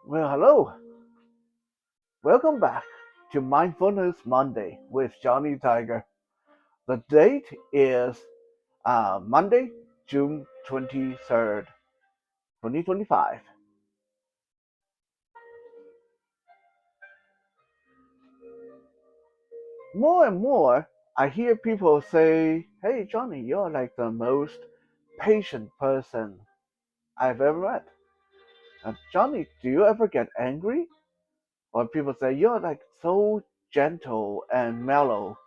Well, hello. Welcome back to Mindfulness Monday with Johnny Tiger. The date is Monday, June 23rd, 2025. More and more, I hear people say, "Hey, Johnny, you're like the most patient person I've ever met." Johnny, do you ever get angry? Or people say, "You're like so gentle and mellow."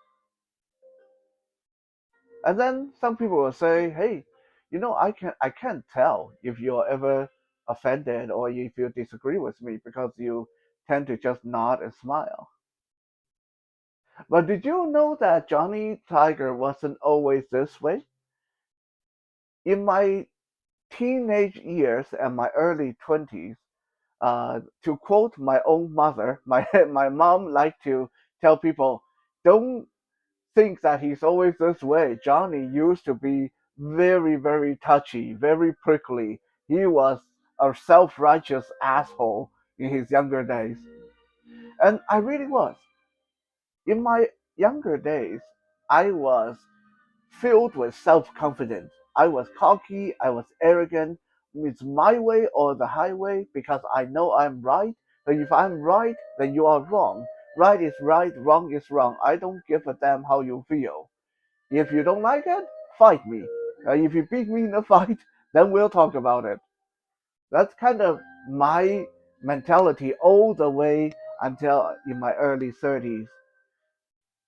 And then some people will say, "Hey, I can't tell if you're ever offended or if you disagree with me because you tend to just nod and smile." But did you know that Johnny Tiger wasn't always this way? In my teenage years and my early 20s, to quote my own mother, my my mom liked to tell people, "Don't think that he's always this way. Johnny used to be very, very touchy, very prickly. He was a self righteous asshole in his younger days." And I really was. In my younger days, I was filled with self confidence. I was cocky, I was arrogant. It's my way or the highway because I know I'm right. But if I'm right, then you are wrong. Right is right, wrong is wrong. I don't give a damn how you feel. If you don't like it, fight me. If you beat me in a fight, then we'll talk about it. That's kind of my mentality all the way until in my early 30s.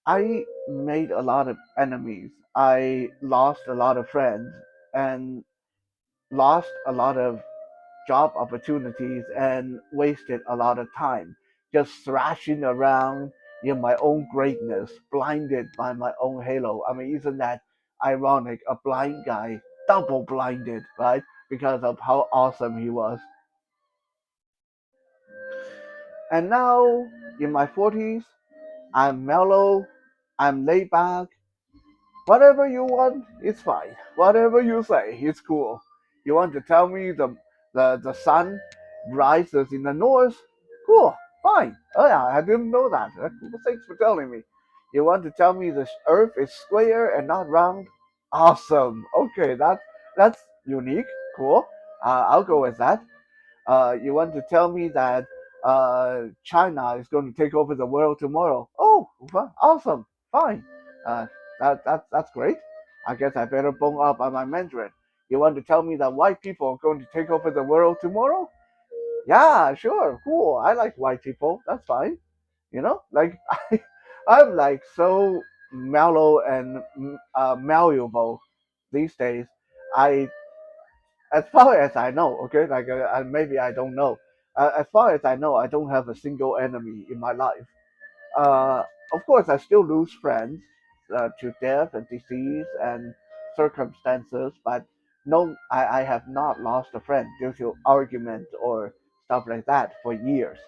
I made a lot of enemies. I lost a lot of friends and lost a lot of job opportunities and wasted a lot of time just thrashing around in my own greatness, blinded by my own halo. I mean, isn't that ironic? A blind guy, double blinded, right? Because of how awesome he was. And now, in my 40s, I'm mellow, I'm laid back. Whatever you want, it's fine. Whatever you say, it's cool. You want to tell me the sun rises in the north? Cool, fine. Oh yeah, I didn't know that. Thanks for telling me. You want to tell me the earth is square and not round? Awesome. Okay, that's unique. Cool. I'll go with that. You want to tell me that China is going to take over the world tomorrow? Oh, well, awesome, fine. Uh, that's great. I guess I better bone up on my Mandarin. You want to tell me that white people are going to take over the world tomorrow? Yeah, sure, cool. I like white people. That's fine. Like I'm like so mellow and malleable these days. I as far as I know, okay, like maybe I don't know. As far as I know, I don't have a single enemy in my life. Uh, of course, I still lose friends to death and disease and circumstances, but no, I have not lost a friend due to argument or stuff like that for years.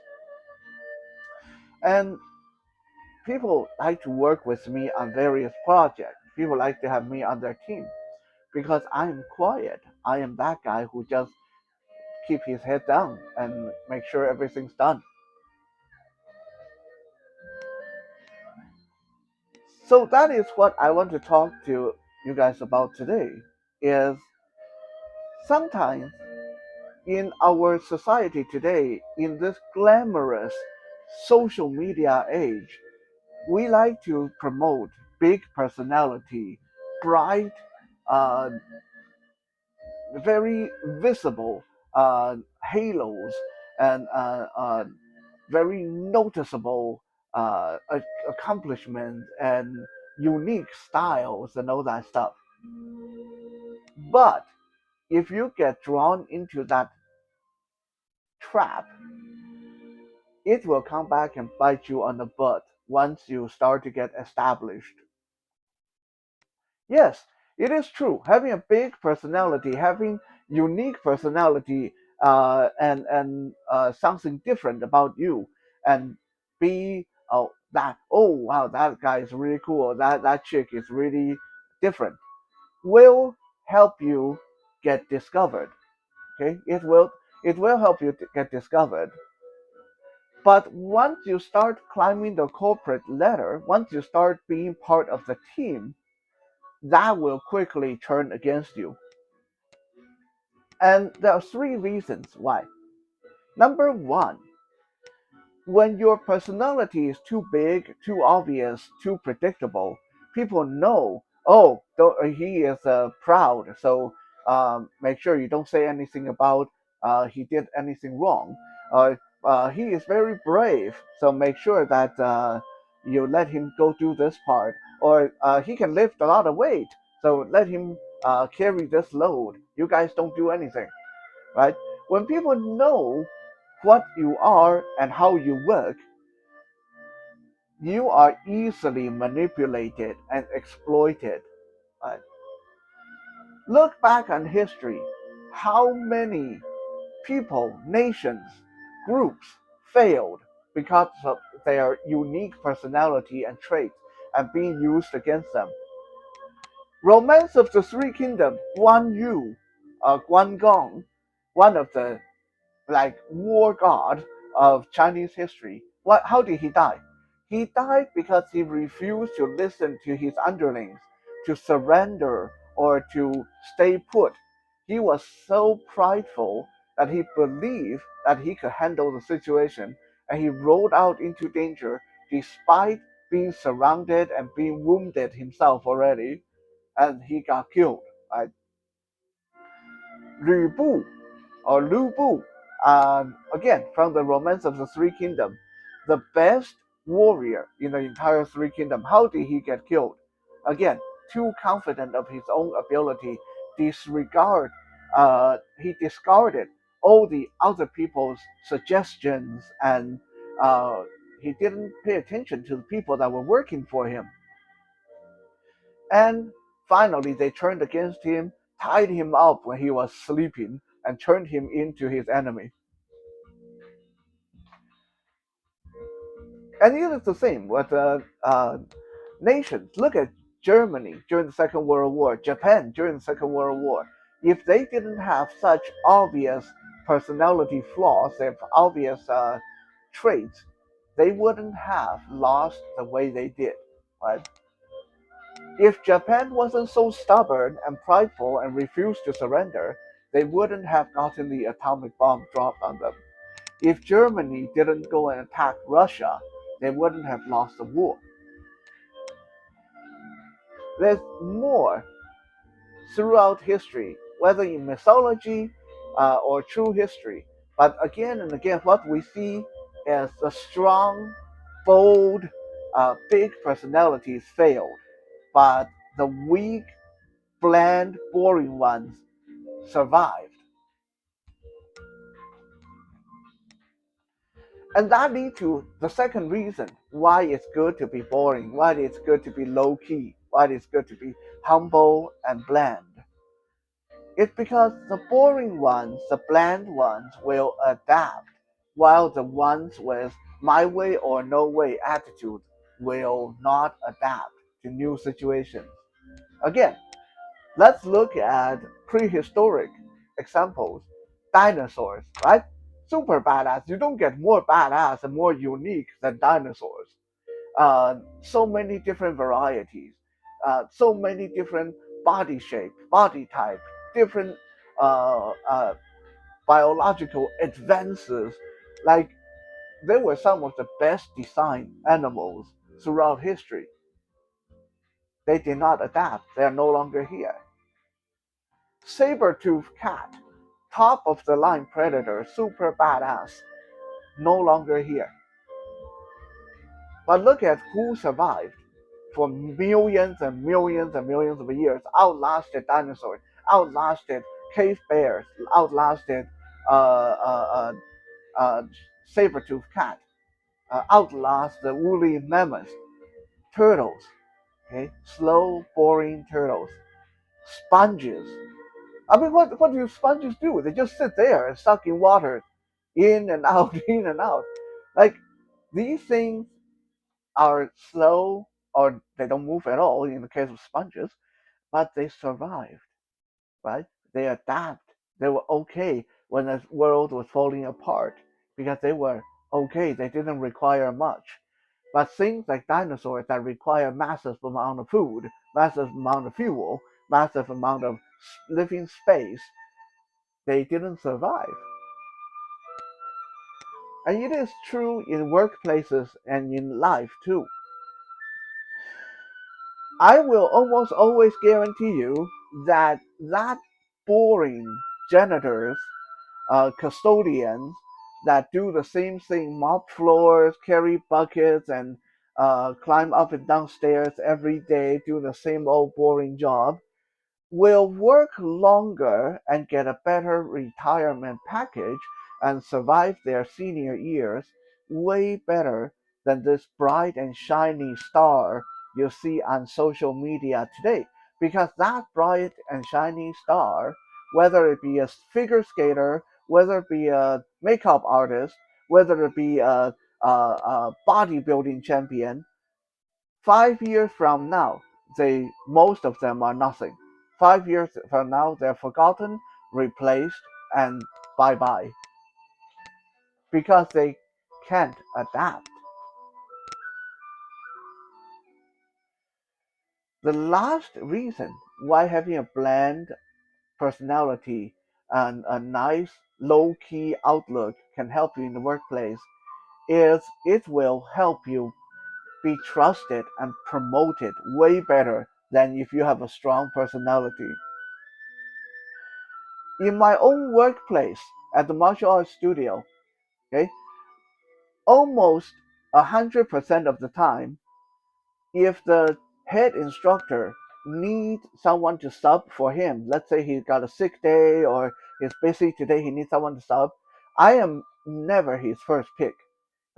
And people like to work with me on various projects. People like to have me on their team because I'm quiet. I am that guy who just keep his head down and make sure everything's done. So that is what I want to talk to you guys about today is sometimes in our society today, in this glamorous social media age, we like to promote big personality, bright, uh, very visible halos and very noticeable accomplishments and unique styles and all that stuff. But if you get drawn into that trap, it will come back and bite you on the butt once you start to get established. Yes, it is true. Having a big personality, having unique personality, and something different about you, and be that oh wow that guy is really cool. That chick is really different. Will help you get discovered. Okay, it will help you to get discovered. But once you start climbing the corporate ladder, once you start being part of the team, that will quickly turn against you. And there are three reasons why. Number one, when your personality is too big, too obvious, too predictable, people know, oh, he is proud, so make sure you don't say anything about he did anything wrong. He is very brave, so make sure that you let him go do this part. Or he can lift a lot of weight, so let him carry this load. You guys don't do anything, right? When people know what you are and how you work, you are easily manipulated and exploited. Uh, Look back on history. How many people, nations, groups failed because of their unique personality and traits and being used against them? Romance of the Three Kingdoms, Guan Yu, Guan Gong, one of the like war god of Chinese history. How did he die? He died because he refused to listen to his underlings, to surrender or to stay put. He was so prideful that he believed that he could handle the situation, and he rode out into danger despite being surrounded and being wounded himself already, and he got killed. Right? Lu Bu or Lu Bu, again from the Romance of the Three Kingdoms, the best warrior in the entire Three Kingdoms. How did he get killed? Again, too confident of his own ability, he discarded all the other people's suggestions, and uh, he didn't pay attention to the people that were working for him. And finally, they turned against him, tied him up when he was sleeping, and turned him into his enemy. And it is the same with nations. Look at Germany during the Second World War, Japan during the Second World War. If they didn't have such obvious personality flaws, they have obvious traits, they wouldn't have lost the way they did. Right? If Japan wasn't so stubborn and prideful and refused to surrender, they wouldn't have gotten the atomic bomb dropped on them. If Germany didn't go and attack Russia, they wouldn't have lost the war. There's more throughout history, whether in mythology or true history. But again and again, what we see is the strong, bold, big personalities failed, but the weak, bland, boring ones survived. And that leads to the second reason why it's good to be boring, why it's good to be low key, why it's good to be humble and bland. It's because the boring ones, the bland ones, will adapt, while the ones with my way or no way attitude will not adapt to new situations. Again, let's look at prehistoric examples. Dinosaurs, right? Super badass. You don't get more badass and more unique than dinosaurs. So many different varieties, so many different body shape, body type, different uh, uh, biological advances. Like they were some of the best designed animals throughout history. They did not adapt. They are no longer here. Saber-toothed cat, top of the line predator, super badass, no longer here. But look at who survived for millions and millions and millions of years, outlasted dinosaurs, outlasted cave bears, outlasted uh, uh, uh, saber-toothed cat, outlast the woolly mammoth, turtles, okay, slow, boring turtles, sponges. I mean, what do sponges do? They just sit there and suck in water, in and out, in and out. Like these things are slow or they don't move at all in the case of sponges, but they survived, right? They adapt. They were okay when the world was falling apart because they were Okay, they didn't require much. But things like dinosaurs that require massive amount of food, massive amount of fuel, massive amount of living space, they didn't survive. And it is true in workplaces and in life too. I will almost always guarantee you that boring janitors, custodians that do the same thing, mop floors, carry buckets, and climb up and down stairs every day, do the same old boring job, will work longer and get a better retirement package and survive their senior years way better than this bright and shiny star you see on social media today. Because that bright and shiny star, whether it be a figure skater, whether it be a makeup artist, whether it be a bodybuilding champion, 5 years from now, they most of them are nothing. 5 years from now, they're forgotten, replaced, and bye bye because they can't adapt. The last reason why having a bland personality and a nice low key outlook can help you in the workplace is it will help you be trusted and promoted way better than if you have a strong personality. In my own workplace at the martial arts studio, okay, almost 100% of the time, if the head instructor needs someone to sub for him, let's say he got a sick day or he's busy today, he needs someone to sub, I am never his first pick.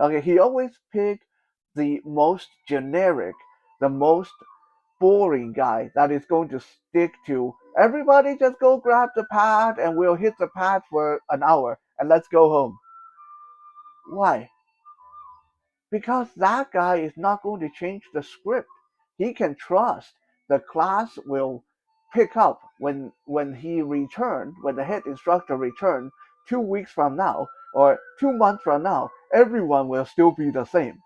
Okay, he always pick the most generic, the most boring guy that is going to stick to everybody just go grab the pad and we'll hit the pad for an hour and let's go home. Why? Because that guy is not going to change the script. He can trust the class will pick up when he returned, when the head instructor returned 2 weeks from now or 2 months from now, everyone will still be the same,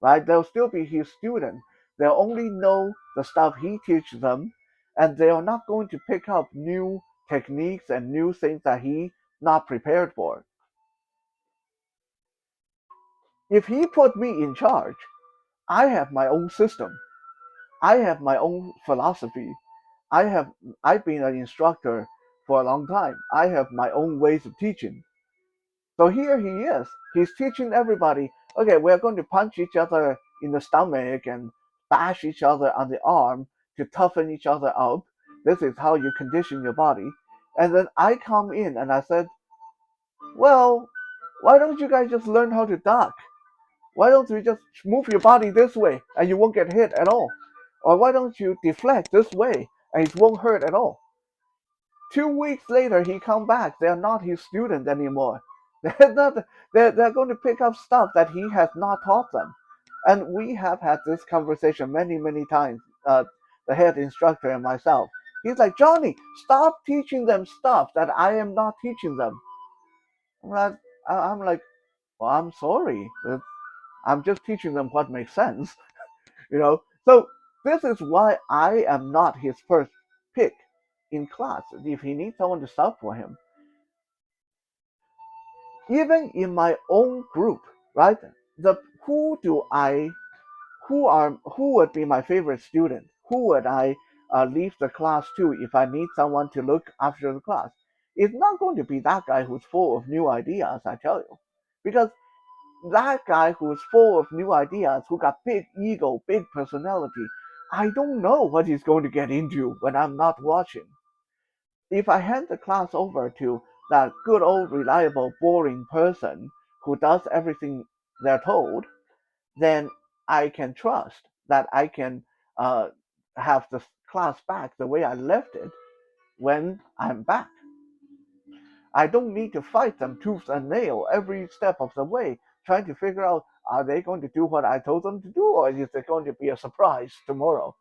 right? They'll still be his student. They'll only know the stuff he teaches them, and they are not going to pick up new techniques and new things that he not prepared for. If he put me in charge, I have my own system. I have my own philosophy. I have I've been an instructor for a long time. I have my own ways of teaching. So here he is. He's teaching everybody, okay, we're going to punch each other in the stomach and bash each other on the arm to toughen each other up. This is how you condition your body. And then I come in and I said, well, why don't you guys just learn how to duck? Why don't you just move your body this way and you won't get hit at all? Or why don't you deflect this way and it won't hurt at all? 2 weeks later, he come back. They're not his student anymore. They're not. They're going to pick up stuff that he has not taught them. And we have had this conversation many times. The head instructor and myself. He's like, Johnny, stop teaching them stuff that I am not teaching them. I'm like, well, I'm sorry. I'm just teaching them what makes sense. So this is why I am not his first pick in class. If he needs someone to sub for him, even in my own group, right? The who do I who would be my favorite student? Who would I leave the class to if I need someone to look after the class? It's not going to be that guy who's full of new ideas, I tell you, because that guy who's full of new ideas, who got big ego, big personality, I don't know what he's going to get into when I'm not watching. If I hand the class over to that good old reliable boring person who does everything they're told, then I can trust that I can uh, have the class back the way I left it when I'm back. I don't need to fight them tooth and nail every step of the way, trying to figure out are they going to do what I told them to do or is it going to be a surprise tomorrow?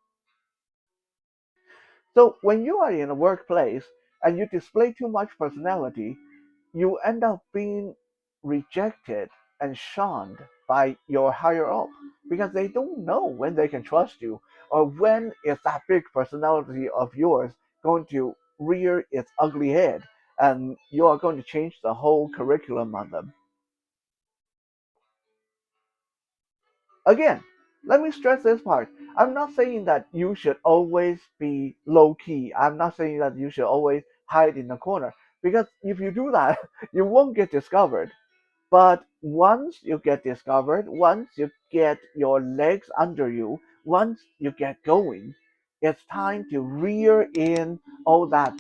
So when you are in a workplace and you display too much personality, you end up being rejected and shunned by your higher up because they don't know when they can trust you or when is that big personality of yours going to rear its ugly head and you are going to change the whole curriculum on them. Again, let me stress this part. I'm not saying that you should always be low key. I'm not saying that you should always hide in the corner because if you do that, you won't get discovered. But once you get discovered, once you get your legs under you, once you get going, it's time to rear in all that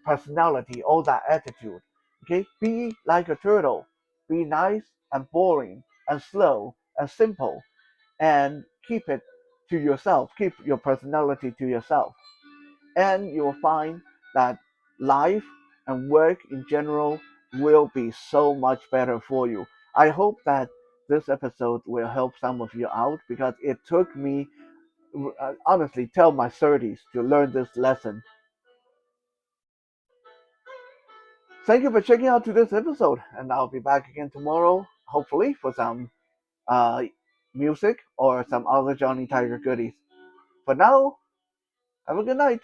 personality, all that attitude. Okay, be like a turtle. Be nice and boring and slow and simple, and keep it to yourself. Keep your personality to yourself, and you will find that life and work in general will be so much better for you. I hope that this episode will help some of you out because it took me, honestly, till my 30s to learn this lesson. Thank you for checking out to this episode, and I'll be back again tomorrow, hopefully, for some uh, music or some other Johnny Tiger goodies. For now, have a good night.